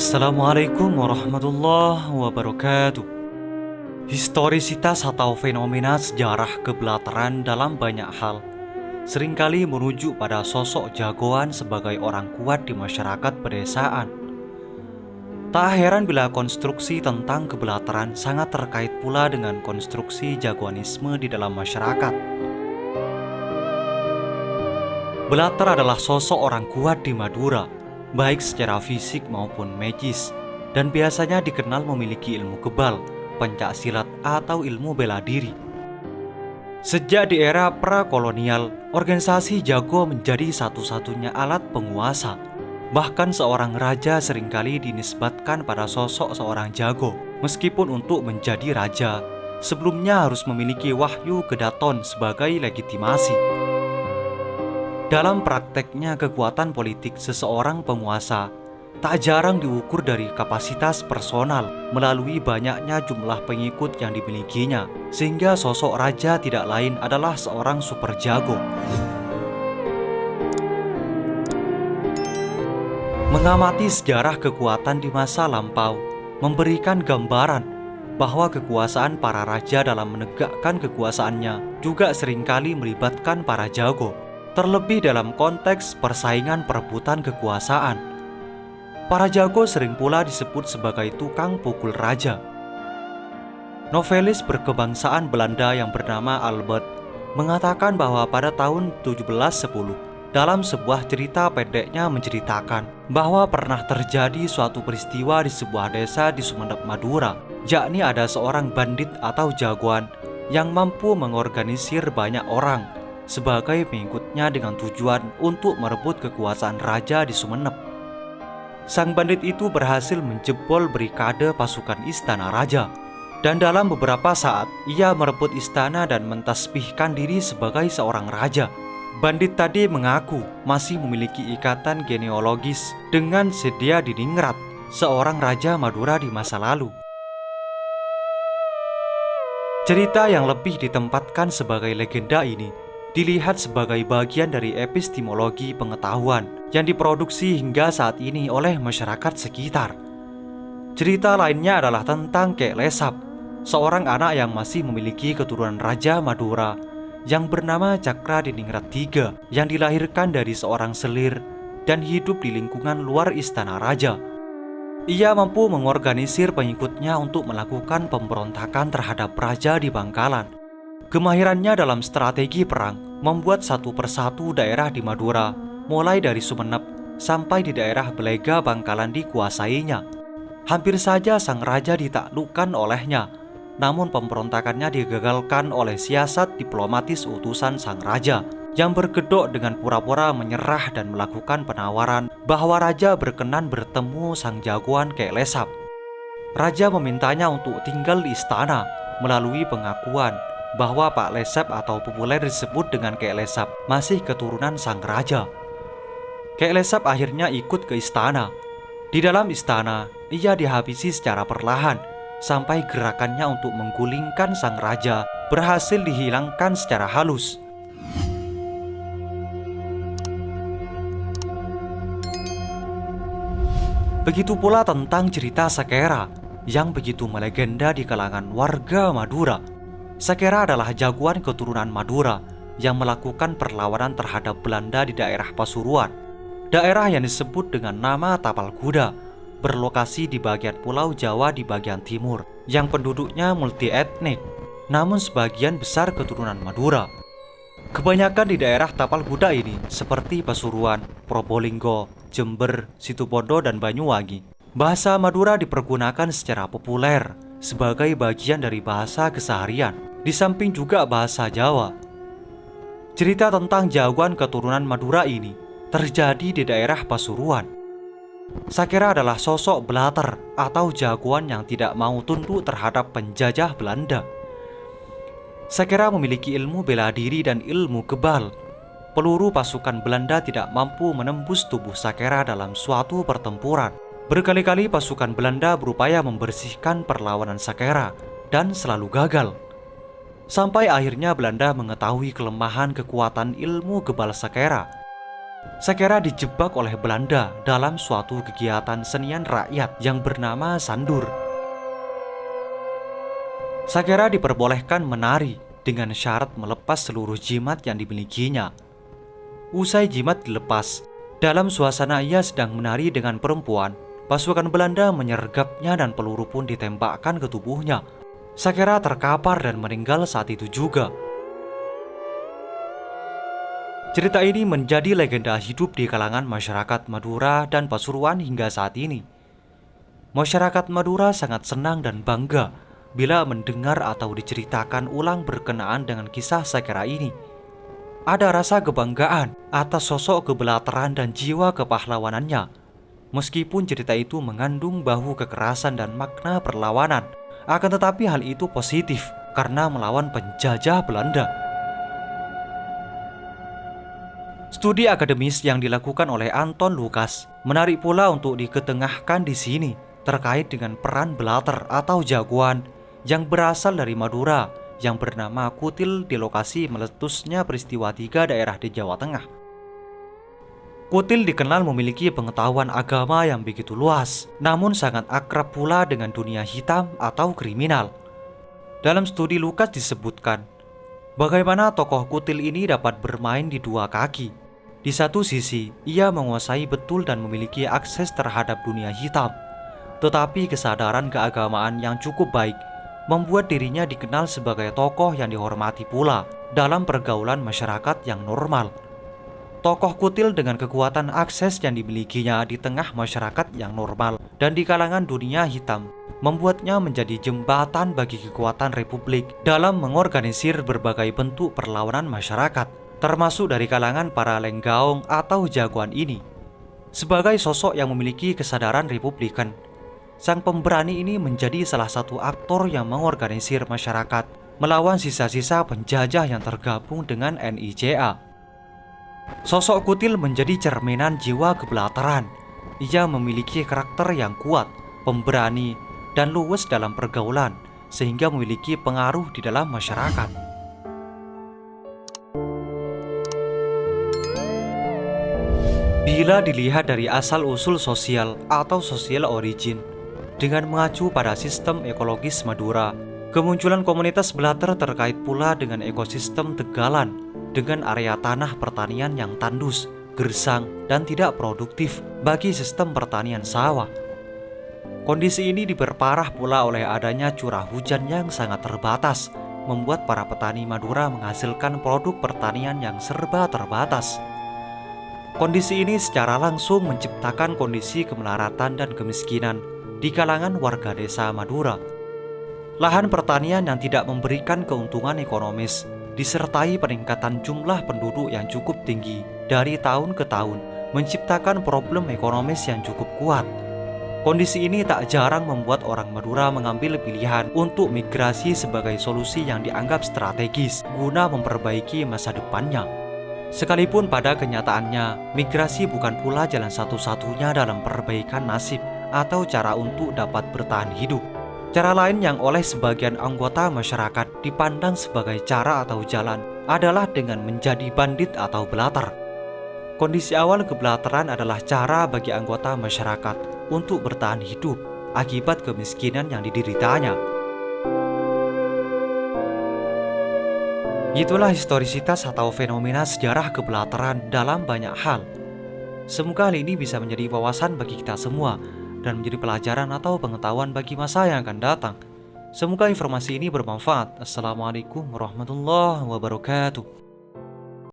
Assalamualaikum warahmatullahi wabarakatuh. Historisitas atau fenomena sejarah kebelataran dalam banyak hal seringkali merujuk pada sosok jagoan sebagai orang kuat di masyarakat pedesaan. Tak heran bila konstruksi tentang kebelataran sangat terkait pula dengan konstruksi jagoanisme di dalam masyarakat. Belatar adalah sosok orang kuat di Madura, baik secara fisik maupun magis, dan biasanya dikenal memiliki ilmu kebal, pencaksilat atau ilmu bela diri. Sejak di era prakolonial, organisasi jago menjadi satu-satunya alat penguasa. Bahkan seorang raja seringkali dinisbatkan pada sosok seorang jago, meskipun untuk menjadi raja, sebelumnya harus memiliki wahyu kedaton sebagai legitimasi. Dalam prakteknya kekuatan politik seseorang penguasa tak jarang diukur dari kapasitas personal melalui banyaknya jumlah pengikut yang dimilikinya, sehingga sosok raja tidak lain adalah seorang super jago. Mengamati sejarah kekuatan di masa lampau memberikan gambaran bahwa kekuasaan para raja dalam menegakkan kekuasaannya juga seringkali melibatkan para jago, terlebih dalam konteks persaingan perebutan kekuasaan. Para jago sering pula disebut sebagai tukang pukul raja. Novelis berkebangsaan Belanda yang bernama Albert mengatakan bahwa pada tahun 1710, dalam sebuah cerita pendeknya menceritakan bahwa pernah terjadi suatu peristiwa di sebuah desa di Sumeneb, Madura, yakni ada seorang bandit atau jagoan yang mampu mengorganisir banyak orang sebagai pengikutnya dengan tujuan untuk merebut kekuasaan raja di Sumeneb. Sang bandit itu berhasil menjebol brigade pasukan istana raja, dan dalam beberapa saat ia merebut istana dan mentasbihkan diri sebagai seorang raja. Bandit tadi mengaku masih memiliki ikatan genealogis dengan Sedia Diningrat, seorang raja Madura di masa lalu. Cerita yang lebih ditempatkan sebagai legenda ini dilihat sebagai bagian dari epistemologi pengetahuan yang diproduksi hingga saat ini oleh masyarakat sekitar. Cerita lainnya adalah tentang Kek Lesap, seorang anak yang masih memiliki keturunan Raja Madura yang bernama Cakra Diningrat III, yang dilahirkan dari seorang selir dan hidup di lingkungan luar istana raja. Ia mampu mengorganisir pengikutnya untuk melakukan pemberontakan terhadap raja di Bangkalan. Kemahirannya dalam strategi perang membuat satu persatu daerah di Madura, mulai dari Sumeneb sampai di daerah Belega Bangkalan dikuasainya. Hampir saja sang raja ditaklukkan olehnya, namun pemberontakannya digagalkan oleh siasat diplomatis utusan sang raja yang berkedok dengan pura-pura menyerah dan melakukan penawaran bahwa raja berkenan bertemu sang jagoan Kek Lesap. Raja memintanya untuk tinggal di istana melalui pengakuan bahwa Pak Lesap atau populer disebut dengan Kek Lesap masih keturunan sang raja. Kek Lesap akhirnya ikut ke istana. Di dalam istana, ia dihabisi secara perlahan sampai gerakannya untuk menggulingkan sang raja berhasil dihilangkan secara halus. Begitu pula tentang cerita Sakera yang begitu melegenda di kalangan warga Madura. Sakera adalah jagoan keturunan Madura yang melakukan perlawanan terhadap Belanda di daerah Pasuruan, daerah yang disebut dengan nama Tapal Kuda, berlokasi di bagian Pulau Jawa di bagian timur, yang penduduknya multi etnik, namun sebagian besar keturunan Madura. Kebanyakan di daerah Tapal Kuda ini seperti Pasuruan, Probolinggo, Jember, Situbondo, dan Banyuwangi, bahasa Madura dipergunakan secara populer sebagai bagian dari bahasa keseharian, di samping juga bahasa Jawa. Cerita tentang jagoan keturunan Madura ini terjadi di daerah Pasuruan. Sakera adalah sosok belater atau jagoan yang tidak mau tunduk terhadap penjajah Belanda. Sakera memiliki ilmu bela diri dan ilmu kebal. Peluru pasukan Belanda tidak mampu menembus tubuh Sakera dalam suatu pertempuran. Berkali-kali pasukan Belanda berupaya membersihkan perlawanan Sakera dan selalu gagal. Sampai akhirnya Belanda mengetahui kelemahan kekuatan ilmu kebal Sakera. Sagara dijebak oleh Belanda dalam suatu kegiatan senian rakyat yang bernama Sandur. Sagara diperbolehkan menari dengan syarat melepas seluruh jimat yang dimilikinya. Usai jimat dilepas, dalam suasana ia sedang menari dengan perempuan, pasukan Belanda menyergapnya dan peluru pun ditembakkan ke tubuhnya. Sagara terkapar dan meninggal saat itu juga. Cerita ini menjadi legenda hidup di kalangan masyarakat Madura dan Pasuruan hingga saat ini. Masyarakat Madura sangat senang dan bangga bila mendengar atau diceritakan ulang berkenaan dengan kisah Sagara ini. Ada rasa kebanggaan atas sosok kebelateran dan jiwa kepahlawanannya. Meskipun cerita itu mengandung bau kekerasan dan makna perlawanan, akan tetapi hal itu positif karena melawan penjajah Belanda. Studi akademis yang dilakukan oleh Anton Lukas menarik pula untuk diketengahkan di sini terkait dengan peran belater atau jagoan yang berasal dari Madura yang bernama Kutil di lokasi meletusnya peristiwa 3 daerah di Jawa Tengah. Kutil dikenal memiliki pengetahuan agama yang begitu luas, namun sangat akrab pula dengan dunia hitam atau kriminal. Dalam studi Lukas disebutkan bagaimana tokoh Kutil ini dapat bermain di dua kaki. Di satu sisi, ia menguasai betul dan memiliki akses terhadap dunia hitam. Tetapi kesadaran keagamaan yang cukup baik membuat dirinya dikenal sebagai tokoh yang dihormati pula dalam pergaulan masyarakat yang normal. Tokoh Kutil dengan kekuatan akses yang dimilikinya di tengah masyarakat yang normal dan di kalangan dunia hitam membuatnya menjadi jembatan bagi kekuatan Republik dalam mengorganisir berbagai bentuk perlawanan masyarakat, termasuk dari kalangan para lenggaong atau jagoan ini. Sebagai sosok yang memiliki kesadaran republikan, sang pemberani ini menjadi salah satu aktor yang mengorganisir masyarakat melawan sisa-sisa penjajah yang tergabung dengan NICA. Sosok Kutil menjadi cerminan jiwa kebelateran. Ia memiliki karakter yang kuat, pemberani, dan luwes dalam pergaulan, sehingga memiliki pengaruh di dalam masyarakat. Bila dilihat dari asal-usul sosial atau social origin, dengan mengacu pada sistem ekologis Madura, kemunculan komunitas belater terkait pula dengan ekosistem tegalan, dengan area tanah pertanian yang tandus, gersang, dan tidak produktif bagi sistem pertanian sawah. Kondisi ini diperparah pula oleh adanya curah hujan yang sangat terbatas, membuat para petani Madura menghasilkan produk pertanian yang serba terbatas. Kondisi ini secara langsung menciptakan kondisi kemelaratan dan kemiskinan di kalangan warga desa Madura. Lahan pertanian yang tidak memberikan keuntungan ekonomis, disertai peningkatan jumlah penduduk yang cukup tinggi dari tahun ke tahun, menciptakan problem ekonomis yang cukup kuat. Kondisi ini tak jarang membuat orang Madura mengambil pilihan untuk migrasi sebagai solusi yang dianggap strategis guna memperbaiki masa depannya. Sekalipun pada kenyataannya, migrasi bukan pula jalan satu-satunya dalam perbaikan nasib atau cara untuk dapat bertahan hidup. Cara lain yang oleh sebagian anggota masyarakat dipandang sebagai cara atau jalan adalah dengan menjadi bandit atau belater. Kondisi awal kebelateran adalah cara bagi anggota masyarakat untuk bertahan hidup akibat kemiskinan yang dideritanya. Itulah historisitas atau fenomena sejarah kebelateran dalam banyak hal. Semoga hal ini bisa menjadi wawasan bagi kita semua dan menjadi pelajaran atau pengetahuan bagi masa yang akan datang. Semoga informasi ini bermanfaat. Assalamualaikum warahmatullahi wabarakatuh.